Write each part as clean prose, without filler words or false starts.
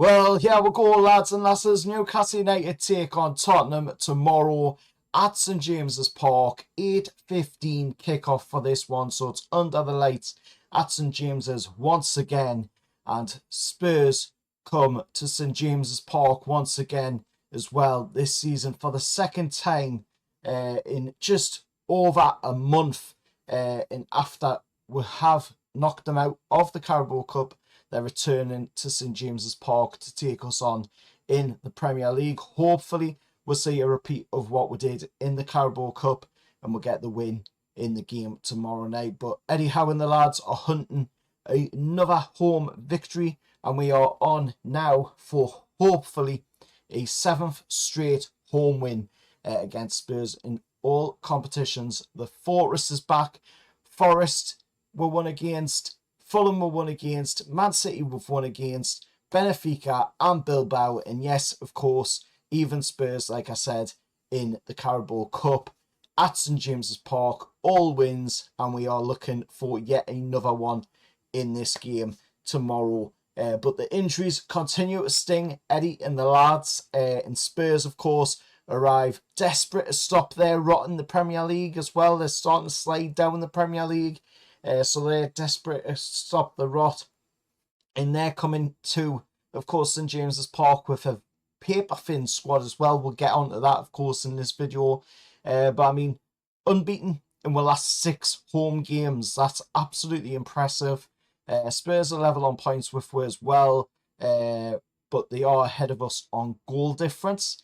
Well, here we go, lads and lasses. Newcastle United take on Tottenham tomorrow at St James's Park. 8:15 kickoff for this one, so it's under the lights at St James's once again. And Spurs come to St James's Park once again as well this season for the second time in just over a month. And after we have knocked them out of the Carabao Cup, they're returning to St James's Park to take us on in the Premier League. Hopefully, we'll see a repeat of what we did in the Carabao Cup and we'll get the win in the game tomorrow night. But Eddie Howe and the lads are hunting another home victory, and we are on now for hopefully a 7th straight home win against Spurs in all competitions. The Fortress is back. Forest were won against. Fulham were won against, Man City were won against, Benfica and Bilbao, and yes, of course, even Spurs, like I said, in the Carabao Cup at St James's Park, all wins, and we are looking for yet another one in this game tomorrow. But the injuries continue to sting Eddie and the lads, and Spurs, of course, arrive desperate to stop their rot in the Premier League as well. They're starting to slide down the Premier League. So they're desperate to stop the rot. And they're coming to, of course, St James's Park with a paper-thin squad as well. We'll get onto that, of course, in this video. But I mean, unbeaten in the last 6 home games. That's absolutely impressive. Spurs are level on points with us as well. But they are ahead of us on goal difference.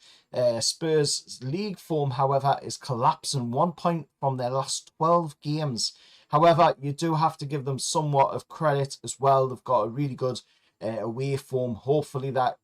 Spurs' league form, however, is collapsing 1 point from their last 12 games. However, you do have to give them somewhat of credit as well. They've got a really good away form. Hopefully that,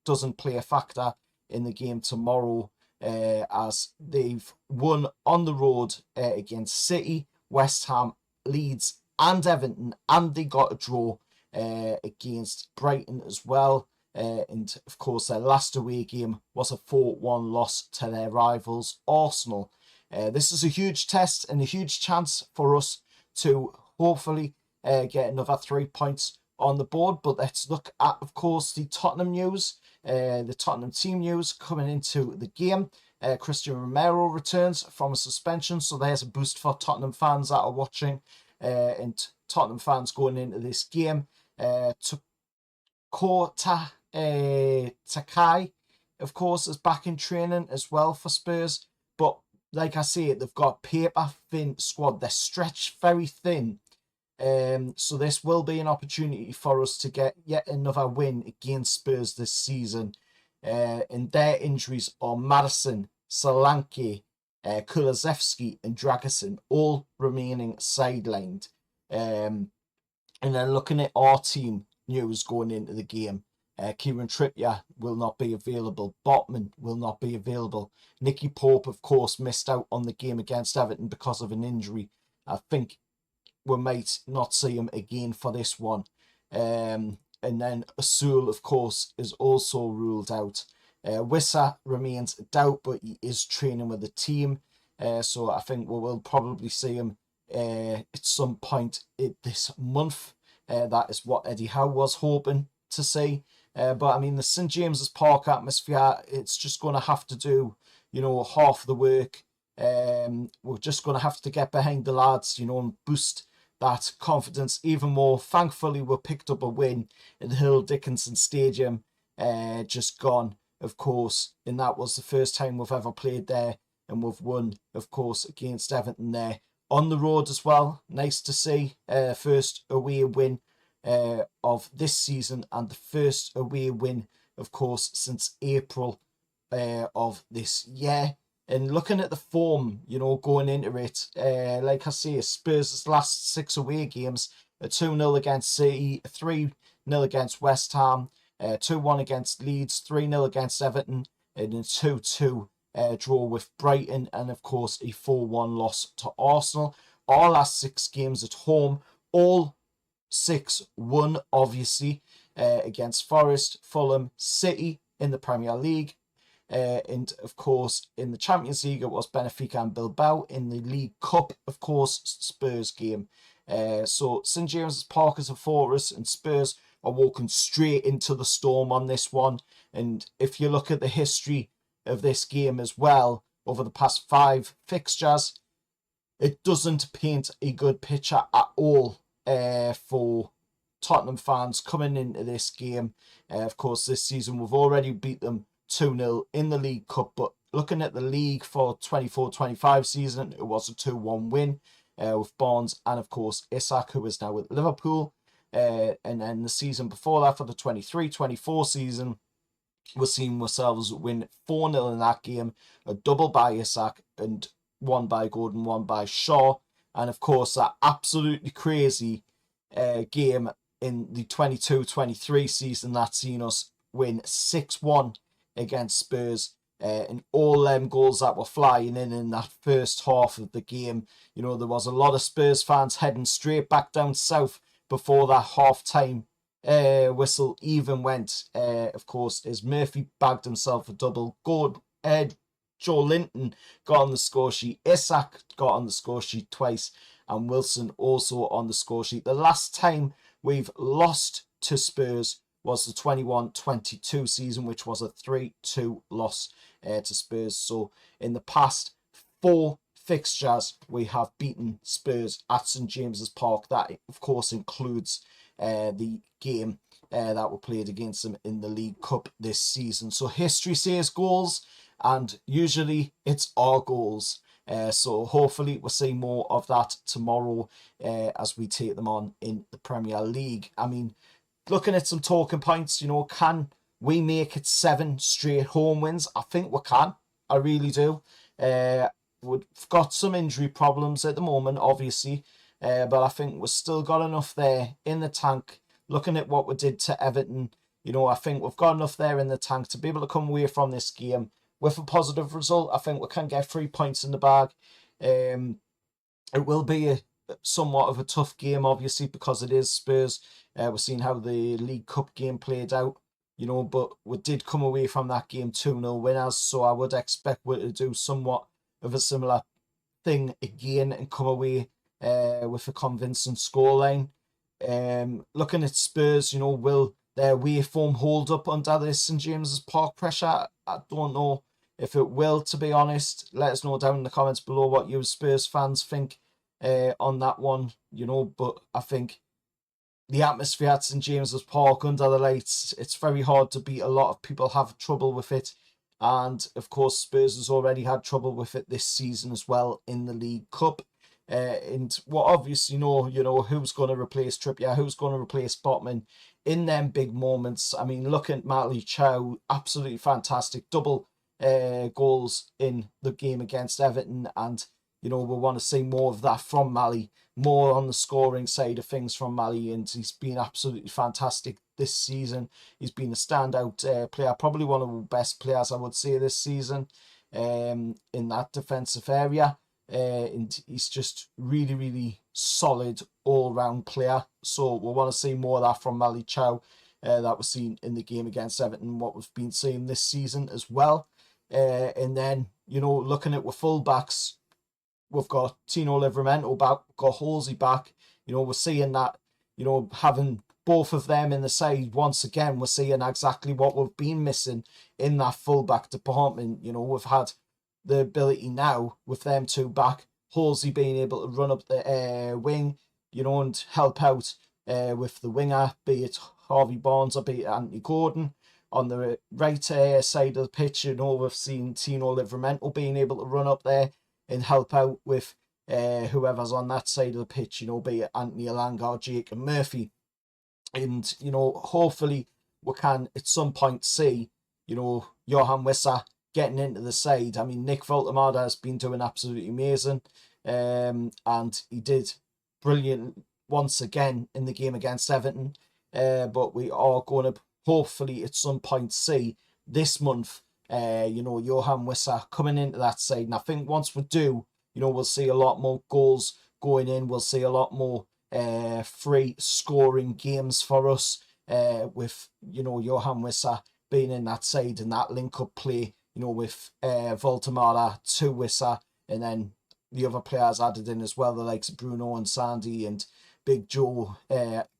doesn't play a factor in the game tomorrow, as they've won on the road against City, West Ham, Leeds and Everton, and they got a draw against Brighton as well. And of course, their last away game was a 4-1 loss to their rivals, Arsenal. This is a huge test and a huge chance for us to hopefully get another 3 points on the board. But let's look at, of course, the Tottenham news, the Tottenham team news coming into the game. Christian Romero returns from a suspension, so there's a boost for Tottenham fans that are watching, and Tottenham fans going into this game. Takai, of course, is back in training as well for Spurs, but like I say, they've got a paper-thin squad. They're stretched very thin. So this will be an opportunity for us to get yet another win against Spurs this season. And their injuries are Madison, Solanke, Kulusevski and Dragusin, all remaining sidelined. And then looking at our team news going into the game. Kieran Trippier will not be available. Botman will not be available. Nicky Pope, of course, missed out on the game against Everton because of an injury. I think we might not see him again for this one. And then Asul, of course, is also ruled out. Wissa remains a doubt, but he is training with the team. So I think we will probably see him at some point this month. That is what Eddie Howe was hoping to see. But I mean, the St James's Park atmosphere, it's just going to have to do, half the work. We're just going to have to get behind the lads, and boost that confidence even more. Thankfully, we picked up a win in the Hill Dickinson Stadium, just gone, of course. And that was the first time we've ever played there. And we've won, of course, against Everton there. On the road as well. Nice to see. First away win of this season, and the first away win, of course, since April of this year. And looking at the form, going into it, like I say, Spurs' last 6 away games, a 2-0 against City, a 3-0 against West Ham, 2-1 against Leeds, 3-0 against Everton, and a 2-2 draw with Brighton, and of course a 4-1 loss to Arsenal. Our last 6 games at home, all 6 won, obviously, against Forest, Fulham, City in the Premier League. And of course, in the Champions League, it was Benfica and Bilbao. In the League Cup, of course, Spurs game. So St James's Park is a fortress, and Spurs are walking straight into the storm on this one. And if you look at the history of this game as well, over the past 5 fixtures, it doesn't paint a good picture at all for Tottenham fans coming into this game. Of course, this season we've already beat them 2-0 in the League Cup, but looking at the league for 24-25 season, it was a 2-1 win with Barnes and, of course, Isak, who is now with Liverpool. And then the season before that, for the 23-24 season, we're seeing ourselves win 4-0 in that game, a double by Isak and one by Gordon, one by Shaw. And of course, that absolutely crazy game in the 22-23 season that seen us win 6-1 against Spurs. And all them goals that were flying in that first half of the game. You know, there was a lot of Spurs fans heading straight back down south before that half-time whistle even went. Of course, as Murphy bagged himself a double. Joe Linton got on the score sheet. Isak got on the score sheet twice. And Wilson also on the score sheet. The last time we've lost to Spurs was the 21-22 season, which was a 3-2 loss to Spurs. So in the past 4 fixtures, we have beaten Spurs at St James's Park. That, of course, includes the game that were played against them in the League Cup this season. So history says goals, and usually it's our goals. So hopefully we'll see more of that tomorrow as we take them on in the Premier League. I mean, looking at some talking points, you know, can we make it 7 straight home wins? I think we can. I really do. We've got some injury problems at the moment, obviously, but I think we've still got enough there in the tank. Looking at what we did to Everton, you know, I think we've got enough there in the tank to be able to come away from this game with a positive result. I think we can get 3 points in the bag. It will be somewhat of a tough game, obviously, because it is Spurs. We're seeing how the League Cup game played out, you know, but we did come away from that game 2-0 winners, so I would expect we to do somewhat of a similar thing again and come away with a convincing scoreline. Looking at Spurs, you know, will their away form hold up under this St James's Park pressure? I don't know if it will, to be honest. Let us know down in the comments below what you Spurs fans think on that one, you know, but I think the atmosphere at St James's Park under the lights, it's very hard to beat. A lot of people have trouble with it. And of course, Spurs has already had trouble with it this season as well in the League Cup. And we'll obviously know, you know, who's going to replace Trippier, who's going to replace Botman in them big moments. I mean, look at Matty Chow, absolutely fantastic. Double goals in the game against Everton. And, you know, we want to see more of that from Mali, more on the scoring side of things from Mali. And he's been absolutely fantastic this season. He's been a standout player, probably one of the best players, I would say, this season in that defensive area. And he's just really, really solid all-round player. So we want to see more of that from Mali Chow that was seen in the game against Everton, what we've been seeing this season as well. And then, you know, looking at our full-backs, we've got Tino Livramento back, we've got Halsey back. You know, we're seeing that, you know, having both of them in the side, once again, we're seeing exactly what we've been missing in that full-back department. You know, we've had the ability now with them two back, Halsey being able to run up the wing, you know, and help out with the winger, be it Harvey Barnes or be it Anthony Gordon. On the right side of the pitch, you know, we've seen Tino Livramento being able to run up there and help out with whoever's on that side of the pitch, you know, be it Anthony Elanga or Jacob Murphy. And, you know, hopefully we can at some point see, you know, Johan Wissa getting into the side. I mean, Nick Voltemada has been doing absolutely amazing. And he did brilliant once again in the game against Everton. But we are going to hopefully at some point see this month, you know, Johan Wissa coming into that side. And I think once we do, you know, we'll see a lot more goals going in. We'll see a lot more free scoring games for us with, you know, Johan Wissa being in that side and that link-up play, you know, with Voltemada to Wissa, and then the other players added in as well, the likes of Bruno and Sandy and Big Joe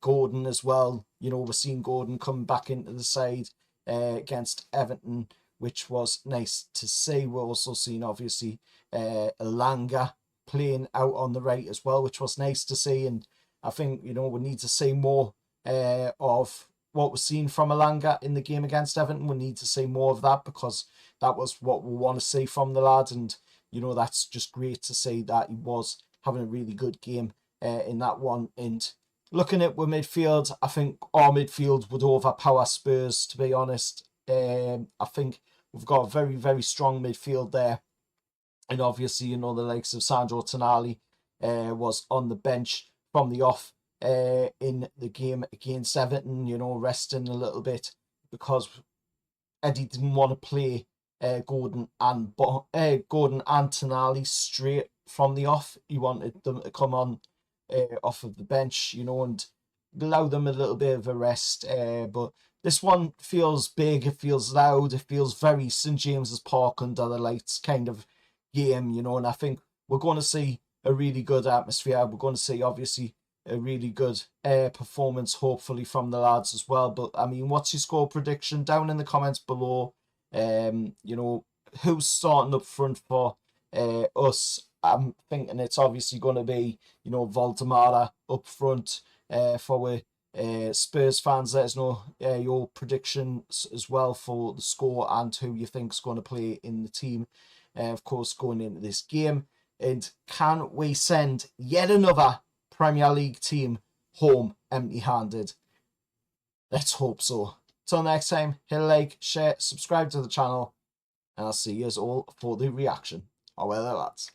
Gordon as well. You know, we're seeing Gordon come back into the side against Everton, which was nice to see. We're also seeing, obviously, Elanga playing out on the right as well, which was nice to see. And I think, you know, we need to see more of what we're seeing from Elanga in the game against Everton. We need to see more of that, because that was what we want to see from the lad. And, you know, that's just great to see that he was having a really good game in that one. And looking at the midfield, I think our midfield would overpower Spurs, to be honest. I think we've got a very, very strong midfield there. And obviously, you know, the likes of Sandro Tonali was on the bench from the off in the game against Everton, you know, resting a little bit, because Eddie didn't want to play Gordon and Tonali straight from the off. He wanted them to come on off of the bench, you know, and allow them a little bit of a rest. But this one feels big, it feels loud, it feels very St James's Park under the lights kind of game, you know, and I think we're going to see a really good atmosphere. We're going to see, obviously, a really good performance, hopefully, from the lads as well. But, I mean, what's your score prediction? Down in the comments below. You know, who's starting up front for us? I'm thinking it's obviously going to be, you know, Valdemara up front for Spurs fans. Let us know your predictions as well for the score and who you think is going to play in the team, of course, going into this game. And can we send yet another Premier League team home empty-handed? Let's hope so. Till next time, hit a like, share, subscribe to the channel, and I'll see you all for the reaction. Away there, lads.